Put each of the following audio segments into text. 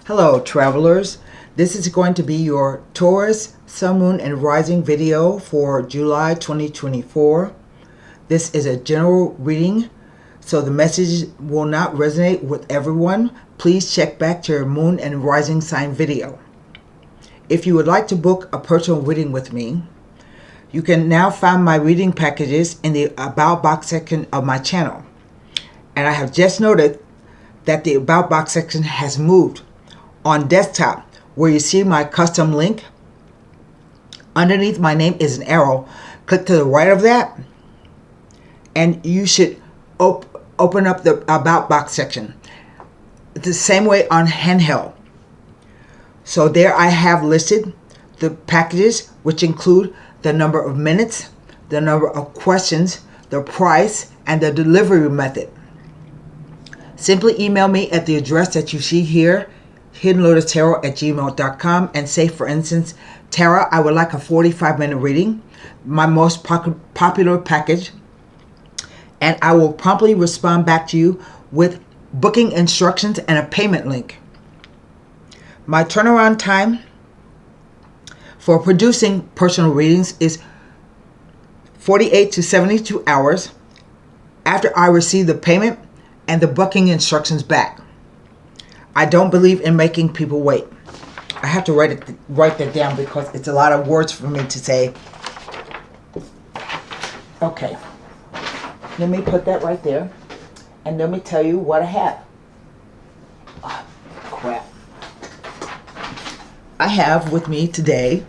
Hello travelers, this is going to be your Taurus Sun, Moon, and Rising video for July 2024. This is a general reading, so the message will not resonate with everyone. Please check back to your Moon and Rising sign video. If you would like to book a personal reading with me, you can now find my reading packages in the About box section of my channel. And I have just noted that the About box section has moved. On desktop, where you see my custom link, underneath my name is an arrow. Click to the right of that, and you should open up the About box section. It's the same way on handheld. So there I have listed the packages, which include the number of minutes, the number of questions, the price, and the delivery method. Simply email me at the address that you see here, hiddenlotustarot@gmail.com, and say, for instance, Tara, I would like a 45-minute reading, my most popular package, and I will promptly respond back to you with booking instructions and a payment link. My turnaround time for producing personal readings is 48 to 72 hours after I receive the payment and the booking instructions back. I don't believe in making people wait. I have to write that down because it's a lot of words for me to say. Okay, let me put that right there, and let me tell you what I have. Oh, crap. I have with me today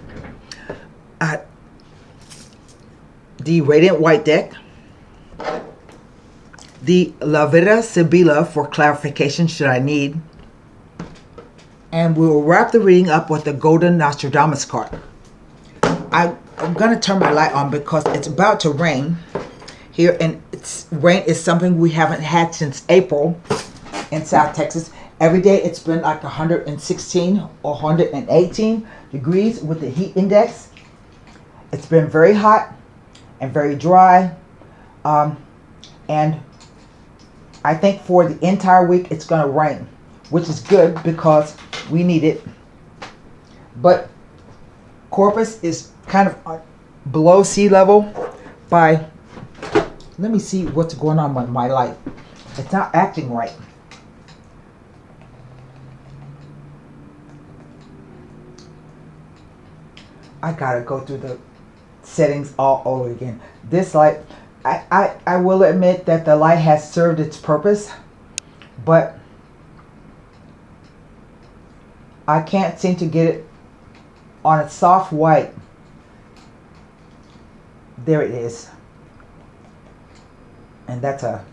the Radiant White deck, the La Vida Sibila for clarification should I need, and we will wrap the reading up with the Golden Nostradamus card. I'm going to turn my light on because it's about to rain here, and rain is something we haven't had since April in South Texas. Every day it's been like 116 or 118 degrees with the heat index. It's been very hot and very dry, and I think for the entire week it's going to rain, which is good because we need it. But Corpus is kind of below sea level by, let me see what's going on with my light. It's not acting right. I gotta go through the settings all over again. This light, I will admit that the light has served its purpose, but I can't seem to get it on a soft white. There it is. And that's a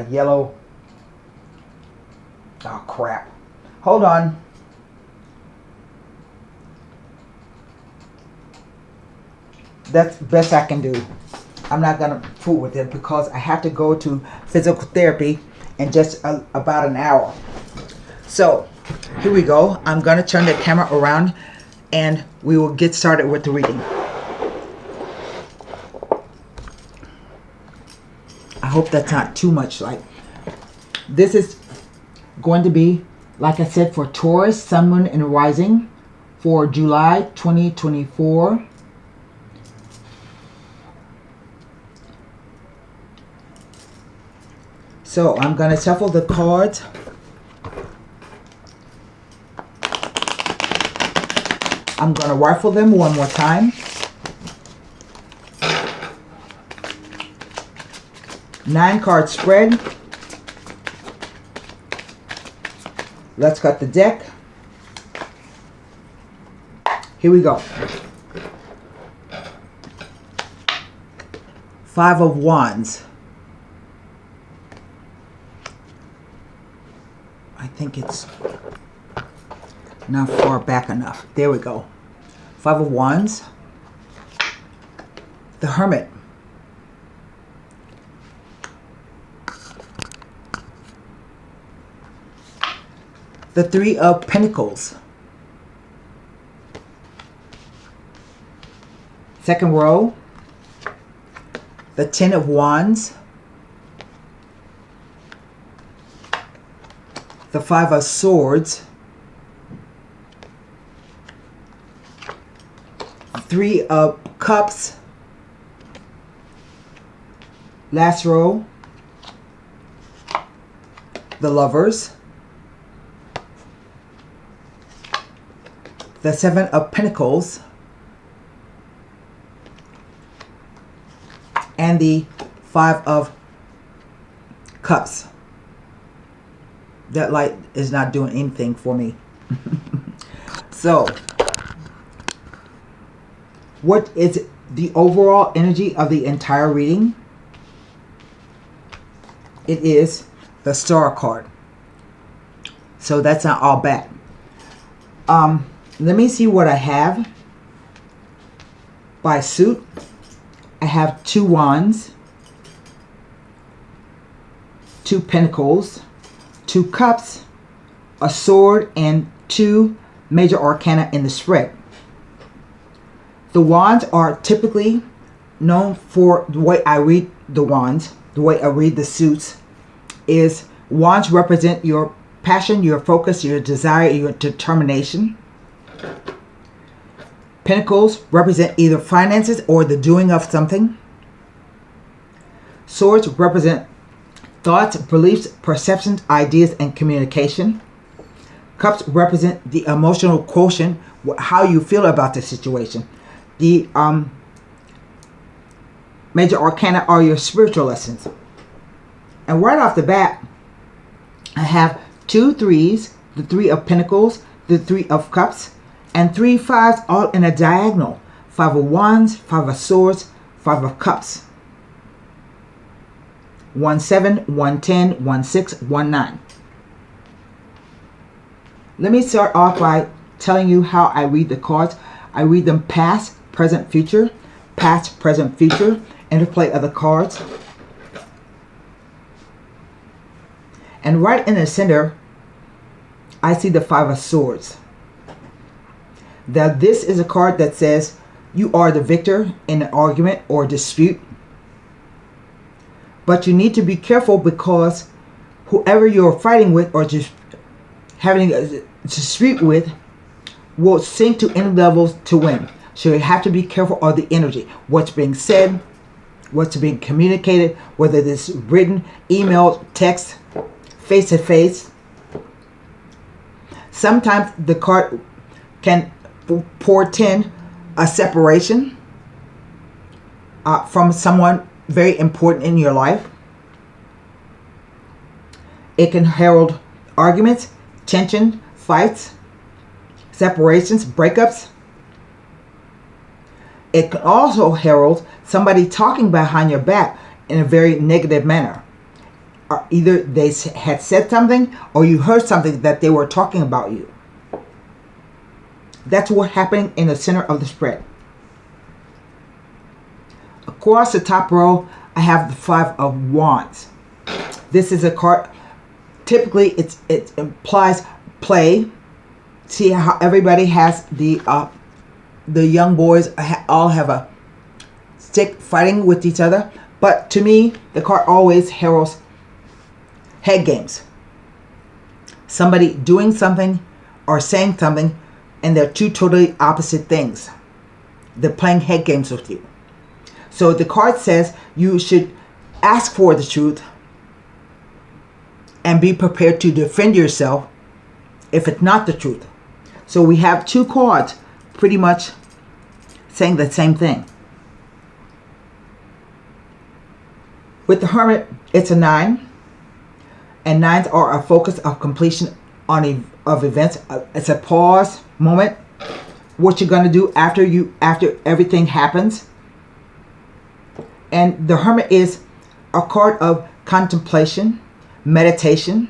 yellow. Oh crap. Hold on. That's the best I can do. I'm not going to fool with it because I have to go to physical therapy in just about an hour. So here we go. I'm going to turn the camera around and we will get started with the reading. I hope that's not too much light. This is going to be, like I said, for Taurus, Sun, Moon, and Rising for July 2024. So I'm going to shuffle the cards. I'm going to rifle them one more time. 9-card spread. Let's cut the deck. Here we go. 5 of Wands. I think it's not far back enough. There we go. 5 of Wands. The Hermit. The 3 of Pentacles. Second row. The 10 of Wands. the Five of Swords, Three of Cups. Last row, the Lovers. The Seven of Pentacles. And the Five of Cups. That light is not doing anything for me. So, what is the overall energy of the entire reading? It is the Star card. So that's not all bad. Let me see what I have. By suit, I have 2 Wands, 2 Pentacles, 2 Cups, a Sword, and 2 Major Arcana in the spread. The Wands are typically known for the way I read the Wands, the way I read the suits, is Wands represent your passion, your focus, your desire, your determination. Pentacles represent either finances or the doing of something. Swords represent thoughts, beliefs, perceptions, ideas, and communication. Cups represent the emotional quotient, how you feel about the situation. The Major Arcana are your spiritual lessons. And right off the bat, I have 2 threes, the 3 of Pentacles, the 3 of Cups, and 3 fives all in a diagonal. 5 of Wands, 5 of Swords, 5 of Cups. 1 7, 1 10, 1 6, 1 9. Let me start off by telling you how I read the cards. I read them past, present, future, past, present, future, interplay of the cards. And right in the center, I see the 5 of Swords. Now, this is a card that says you are the victor in an argument or dispute. But you need to be careful because whoever you're fighting with or just having a dispute with will sink to any levels to win. So you have to be careful of the energy. What's being said, what's being communicated, whether this is written, email, text, face to face. Sometimes the card can portend a separation from someone very important in your life. It can herald arguments, tension, fights, separations, breakups. It can also herald somebody talking behind your back in a very negative manner. Or either they had said something or you heard something that they were talking about you. That's what's happening in the center of the spread. Across the top row, I have the 5 of Wands. This is a card, typically it implies play. See how everybody has the young boys all have a stick fighting with each other. But to me, the card always heralds head games. Somebody doing something or saying something, and they're 2 totally opposite things. They're playing head games with you. So the card says you should ask for the truth and be prepared to defend yourself if it's not the truth. So we have 2 cards pretty much saying the same thing. With the Hermit, it's a 9. And 9s are a focus of completion of events. It's a pause moment. What you're going to do after everything happens. And the Hermit is a card of contemplation, meditation,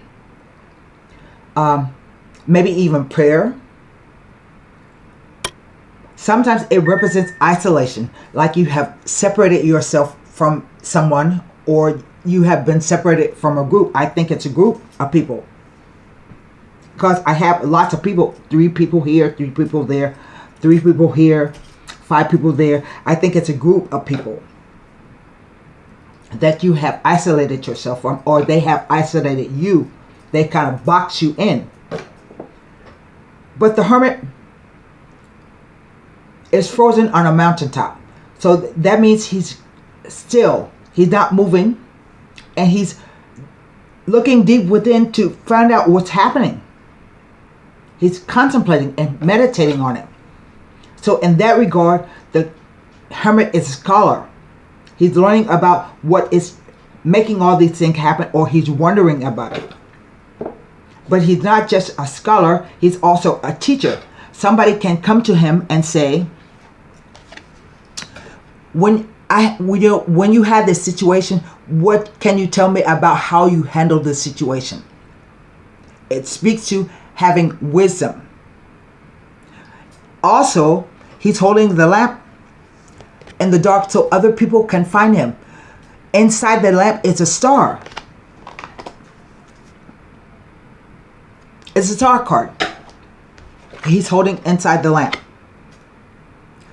maybe even prayer. Sometimes it represents isolation, like you have separated yourself from someone or you have been separated from a group. I think it's a group of people. Because I have lots of people, 3 people here, 3 people there, 3 people here, 5 people there. I think it's a group of people that you have isolated yourself from, or they have isolated you. They kind of box you in. But the Hermit is frozen on a mountaintop. So that means he's still, he's not moving, and he's looking deep within to find out what's happening. He's contemplating and meditating on it. So in that regard, the Hermit is a scholar. He's learning about what is making all these things happen, or he's wondering about it. But he's not just a scholar, he's also a teacher. Somebody can come to him and say, when you had this situation, what can you tell me about how you handled the situation? It speaks to having wisdom. Also, he's holding the lamp in the dark so other people can find him. Inside the lamp is a star. It's a star card. He's holding inside the lamp.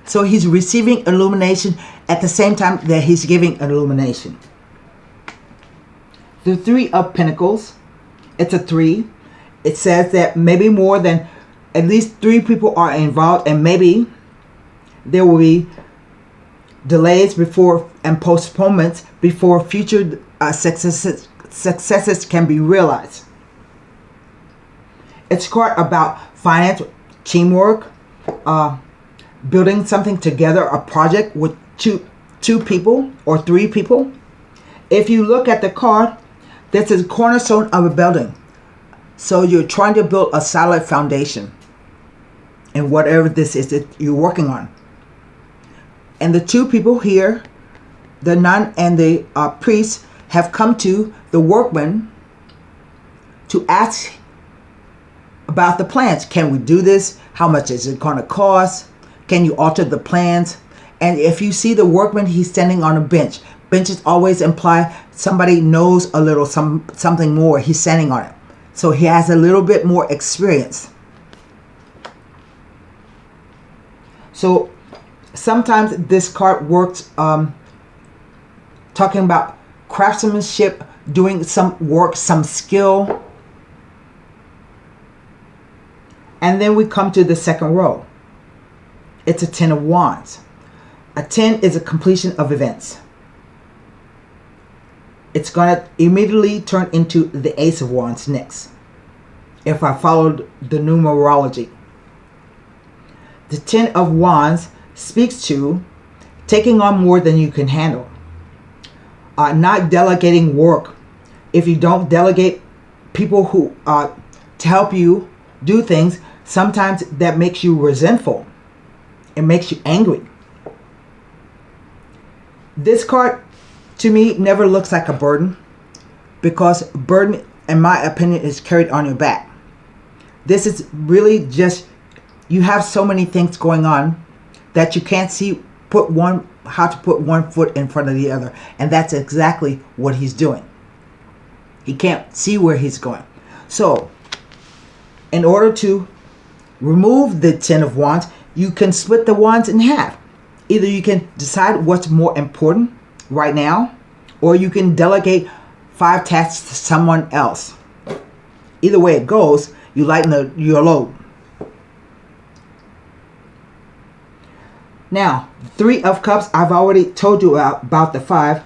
So he's receiving illumination at the same time that he's giving illumination. The Three of Pentacles, it's a 3. It says that maybe more than at least 3 people are involved, and maybe there will be delays before and postponements before future successes can be realized. It's a card about finance, teamwork, building something together, a project with two people or 3 people. If you look at the card, this is a cornerstone of a building. So you're trying to build a solid foundation in whatever this is that you're working on. And the 2 people here, the nun and the priest, have come to the workman to ask about the plans. Can we do this? How much is it going to cost? Can you alter the plans? And if you see the workman, he's standing on a bench. Benches always imply somebody knows a little something more. He's standing on it. So he has a little bit more experience. So sometimes this card works talking about craftsmanship, doing some work, some skill. And then we come to the second row. It's a 10 of Wands. A 10 is a completion of events. It's going to immediately turn into the Ace of Wands next, if I followed the numerology. The 10 of Wands speaks to taking on more than you can handle. Not delegating work. If you don't delegate people who to help you do things, sometimes that makes you resentful. It makes you angry. This card, to me, never looks like a burden, because burden, in my opinion, is carried on your back. This is really just, you have so many things going on that you can't see how to put one foot in front of the other. And that's exactly what he's doing. He can't see where he's going. So, in order to remove the 10 of Wands, you can split the wands in half. Either you can decide what's more important right now, or you can delegate 5 tasks to someone else. Either way it goes, you lighten your load. Now, 3 of Cups, I've already told you about the 5.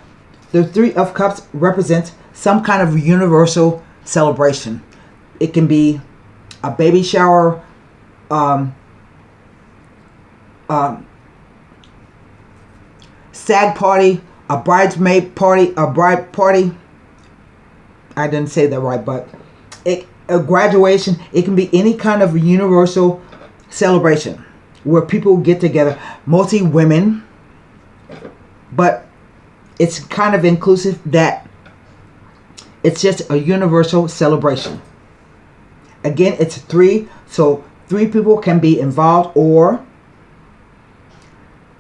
The 3 of Cups represents some kind of universal celebration. It can be a baby shower, stag party, a bridesmaid party, a bride party. I didn't say that right, but a graduation. It can be any kind of universal celebration where people get together, mostly women, but it's kind of inclusive that it's just a universal celebration. Again, it's 3, so 3 people can be involved, or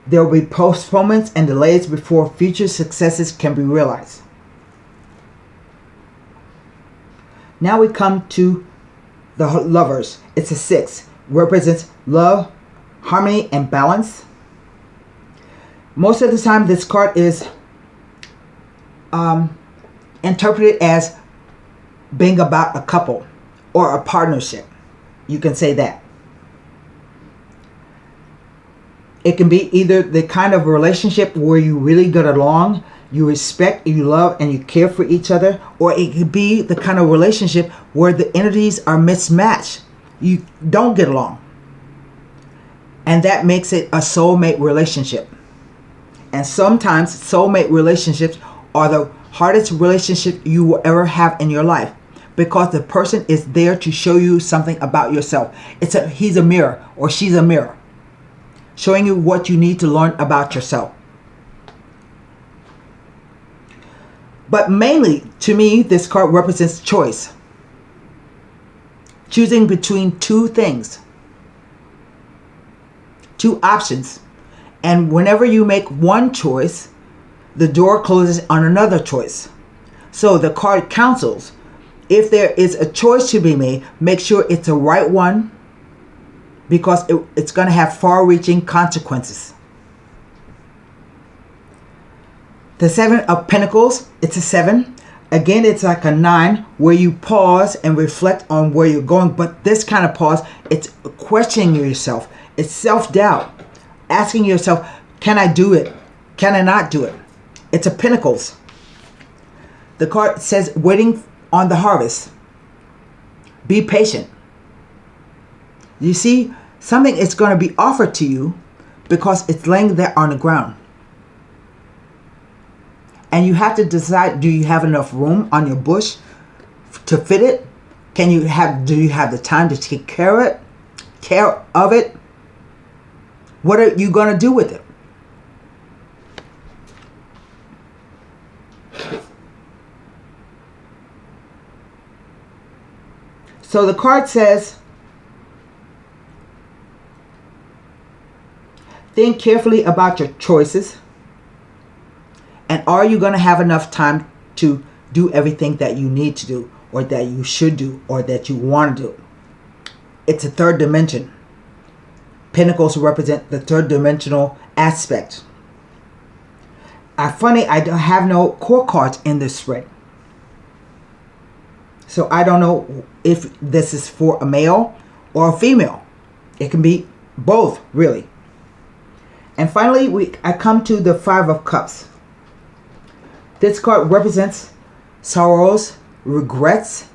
there will be postponements and delays before future successes can be realized. Now we come to the Lovers. It's a 6. Represents love, harmony, and balance. Most of the time, this card is interpreted as being about a couple or a partnership. You can say that. It can be either the kind of relationship where you really get along, you respect, you love, and you care for each other, or it could be the kind of relationship where the energies are mismatched. You don't get along. And that makes it a soulmate relationship. And sometimes soulmate relationships are the hardest relationship you will ever have in your life, because the person is there to show you something about yourself. He's a mirror, or she's a mirror, showing you what you need to learn about yourself. But mainly, to me, this card represents choice. Choosing between two things. Two options. And whenever you make one choice, the door closes on another choice. So the card counsels, if there is a choice to be made, make sure it's the right one, because it's going to have far-reaching consequences. The Seven of Pentacles, it's a 7. Again, it's like a 9, where you pause and reflect on where you're going. But this kind of pause, it's questioning yourself. It's self-doubt. Asking yourself, can I do it? Can I not do it? It's a Pentacles. The card says, waiting on the harvest. Be patient. You see, something is going to be offered to you because it's laying there on the ground. And you have to decide, do you have enough room on your bush to fit it? Do you have the time to take care of it? What are you going to do with it? So the card says, think carefully about your choices. And are you going to have enough time to do everything that you need to do, or that you should do, or that you want to do? It's a third dimension. Pentacles represent the third dimensional aspect. I have no core cards in this spread. So I don't know if this is for a male or a female. It can be both, really. And finally, I come to the Five of Cups. This card represents sorrows, regrets,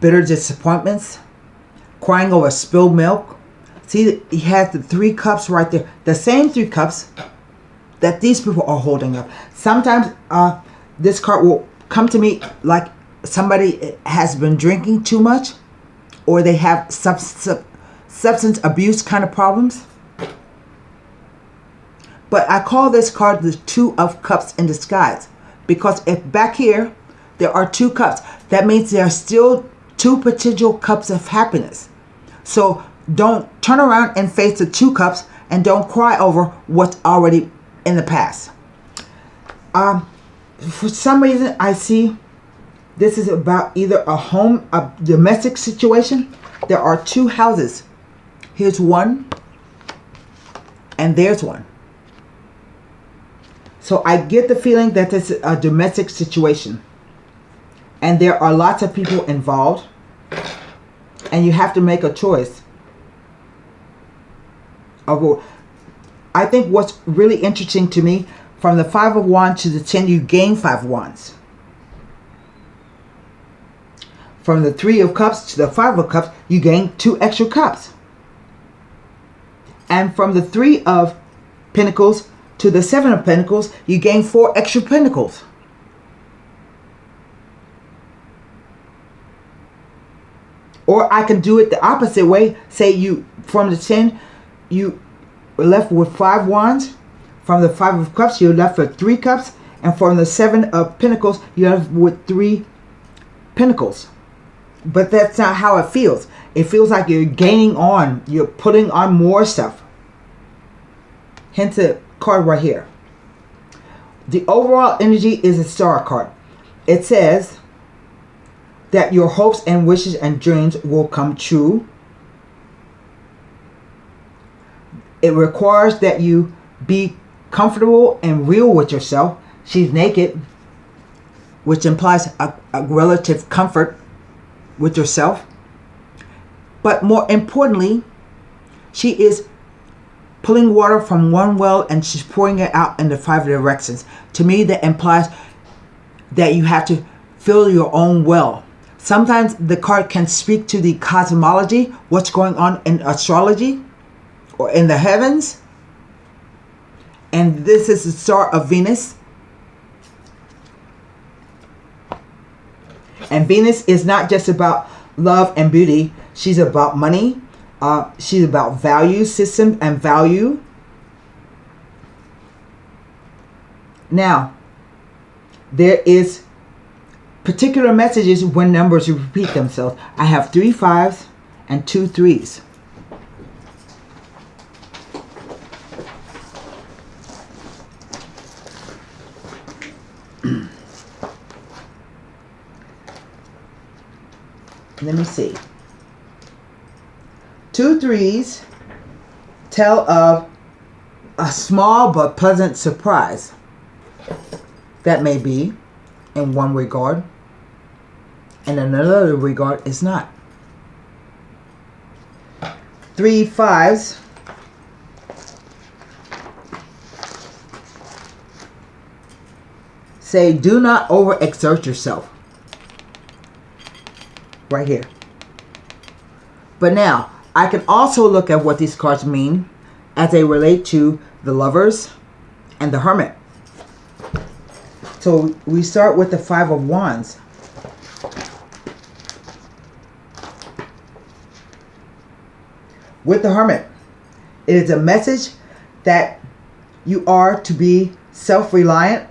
bitter disappointments, crying over spilled milk. See, he has the 3 cups right there. The same 3 cups that these people are holding up. Sometimes this card will come to me like somebody has been drinking too much, or they have substance abuse kind of problems. But I call this card the 2 of Cups in disguise. Because if back here, there are 2 cups, that means there are still 2 potential cups of happiness. So don't turn around and face the 2 cups, and don't cry over what's already in the past. For some reason, I see this is about either a domestic situation. There are 2 houses. Here's one, and there's one. So I get the feeling that this is a domestic situation. And there are lots of people involved. And you have to make a choice. I think what's really interesting to me, from the 5 of Wands to the 10, you gain 5 Wands. From the 3 of Cups to the 5 of Cups, you gain 2 extra cups. And from the 3 of Pentacles to the 7 of Pentacles, you gain 4 extra Pentacles. Or I can do it the opposite way. Say you, from the 10, you were left with 5 Wands. From the 5 of Cups, you're left with 3 cups. And from the 7 of Pentacles, you're left with 3 Pentacles. But that's not how it feels. It feels like you're gaining on. You're putting on more stuff. Hence the card right here. The overall energy is a Star card. It says that your hopes and wishes and dreams will come true. It requires that you be comfortable and real with yourself. She's naked, which implies a relative comfort with yourself. But more importantly, she is pulling water from one well and she's pouring it out in the 5 directions. To me, that implies that you have to fill your own well. Sometimes the card can speak to the cosmology, what's going on in astrology or in the heavens. And this is the star of Venus. And Venus is not just about love and beauty. She's about money. She's about value system and value. Now, there is particular messages when numbers repeat themselves. I have 3 5s and 2 3s. Let me see. 2 3s tell of a small but pleasant surprise. That may be in one regard, and in another regard it's not. 3 5s say do not overexert yourself. Right here. But now, I can also look at what these cards mean as they relate to the Lovers and the Hermit. So we start with the 5 of Wands. With the Hermit, it is a message that you are to be self-reliant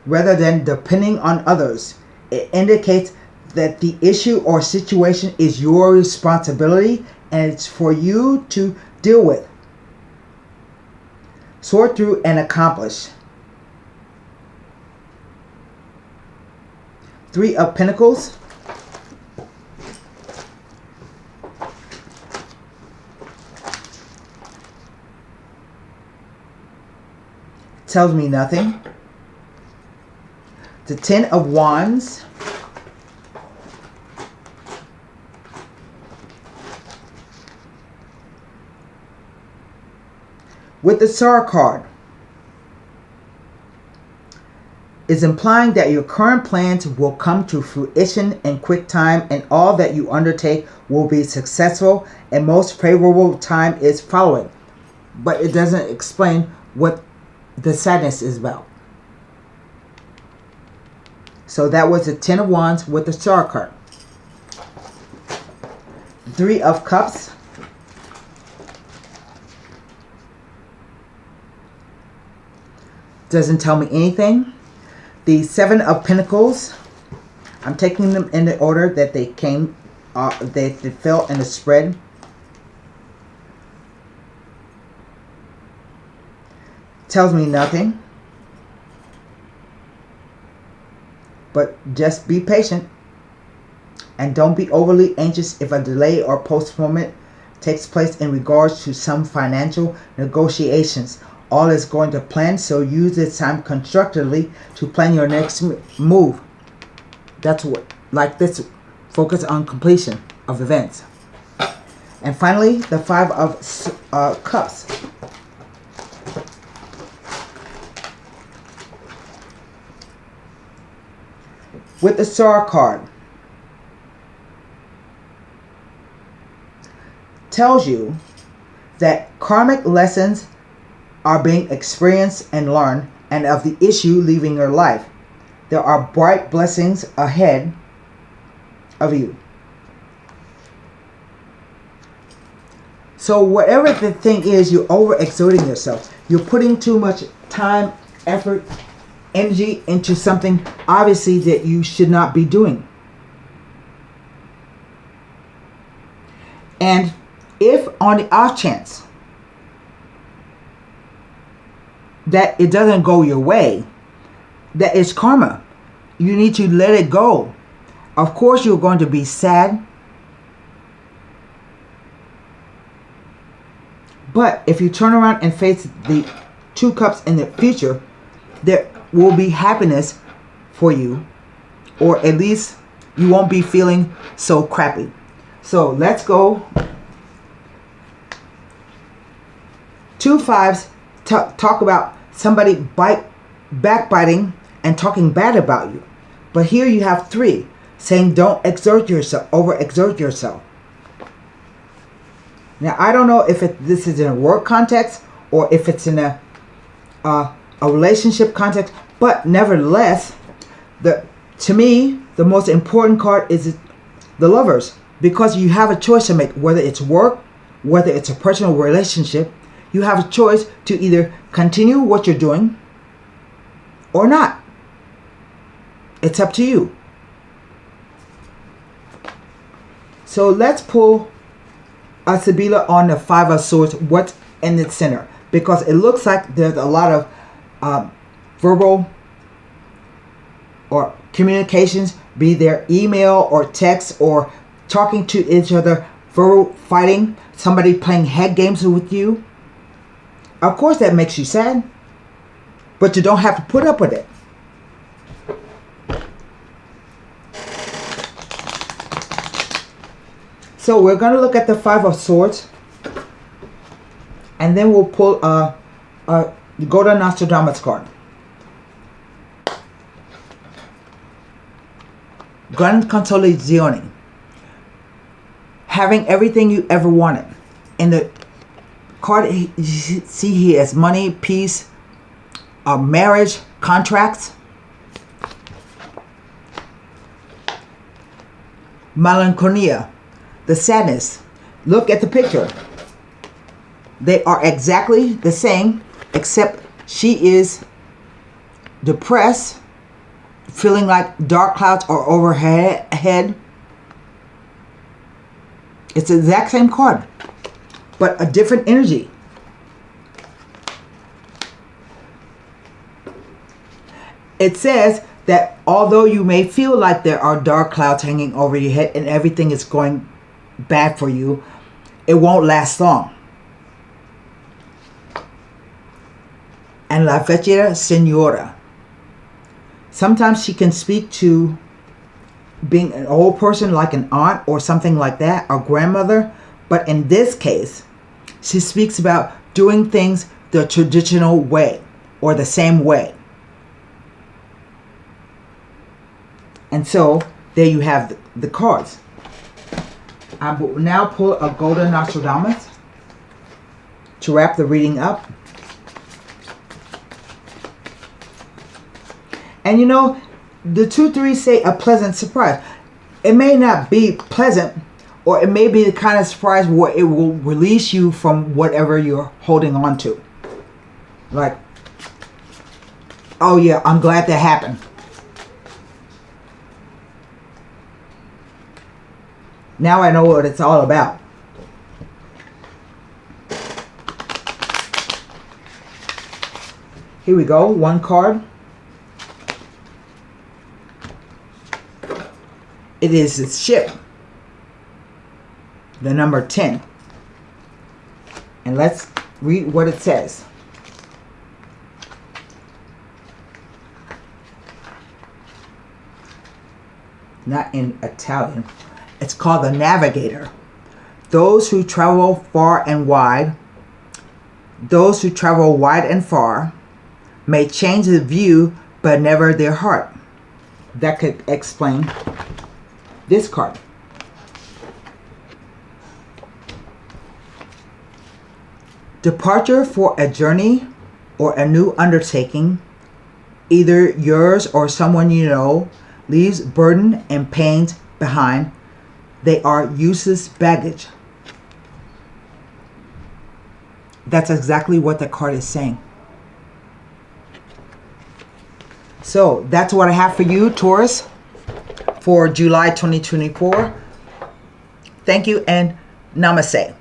rather than depending on others. It indicates that the issue or situation is your responsibility and it's for you to deal with, sort through, and accomplish. 3 of Pentacles. Tells me nothing. The 10 of Wands. With the Star card, is implying that your current plans will come to fruition in quick time and all that you undertake will be successful and most favorable time is following. But it doesn't explain what the sadness is about. So that was the 10 of Wands with the Star card. 3 of Cups. Doesn't tell me anything. The 7 of Pentacles. I'm taking them in the order that they came, they fell in the spread. Tells me nothing. But just be patient. And don't be overly anxious if a delay or postponement takes place in regards to some financial negotiations. All is going to plan, so use this time constructively to plan your next move. That's what, like this, focus on completion of events. And finally, the 5 of Cups. With the Star card, tells you that karmic lessons are being experienced and learned, and of the issue leaving your life. There are bright blessings ahead of you. So whatever the thing is, you're overexerting yourself. You're putting too much time, effort, energy into something obviously that you should not be doing. And if on the off chance that it doesn't go your way, that is karma. You need to let it go. Of course you're going to be sad. But if you turn around and face the 2 cups in the future, there will be happiness for you. Or at least you won't be feeling so crappy. So let's go 2 fives talk about somebody backbiting and talking bad about you. But here you have 3 saying don't overexert yourself. Now, I don't know if this is in a work context or if it's in a relationship context, but nevertheless, to me, the most important card is the Lovers, because you have a choice to make, whether it's work, whether it's a personal relationship. You have a choice to either continue what you're doing or not. It's up to you. So let's pull a Sibila on the 5 of Swords, what's in the center, because it looks like there's a lot of verbal or communications, be there email or text or talking to each other, verbal fighting, somebody playing head games with you. Of course that makes you sad, but you don't have to put up with it. So we're going to look at the 5 of Swords, and then we'll pull a Golden Nostradamus card. Gran Consolazione. Having everything you ever wanted. In the card, you see he has money, peace, marriage, contracts. Melancholia, the sadness. Look at the picture. They are exactly the same, except she is depressed, feeling like dark clouds are overhead. It's the exact same card, but a different energy. It says that although you may feel like there are dark clouds hanging over your head and everything is going bad for you, it won't last long. And La Vecchia Signora. Sometimes she can speak to being an old person like an aunt or something like that, or grandmother. But in this case, she speaks about doing things the traditional way or the same way. And so there you have the cards. I will now pull a Golden Nostradamus to wrap the reading up. And you know, the 2-3 say a pleasant surprise. It may not be pleasant, or it may be the kind of surprise where it will release you from whatever you're holding on to. Like, oh yeah, I'm glad that happened. Now I know what it's all about. Here we go, one card. It is the ship, the number 10. And let's read what it says. Not in Italian. It's called the Navigator. Those who travel far and wide, those who travel wide and far, may change the view, but never their heart. That could explain this card. Departure for a journey or a new undertaking, either yours or someone you know, leaves burden and pains behind. They are useless baggage. That's exactly what the card is saying. So that's what I have for you, Taurus, for July 2024. Thank you and namaste.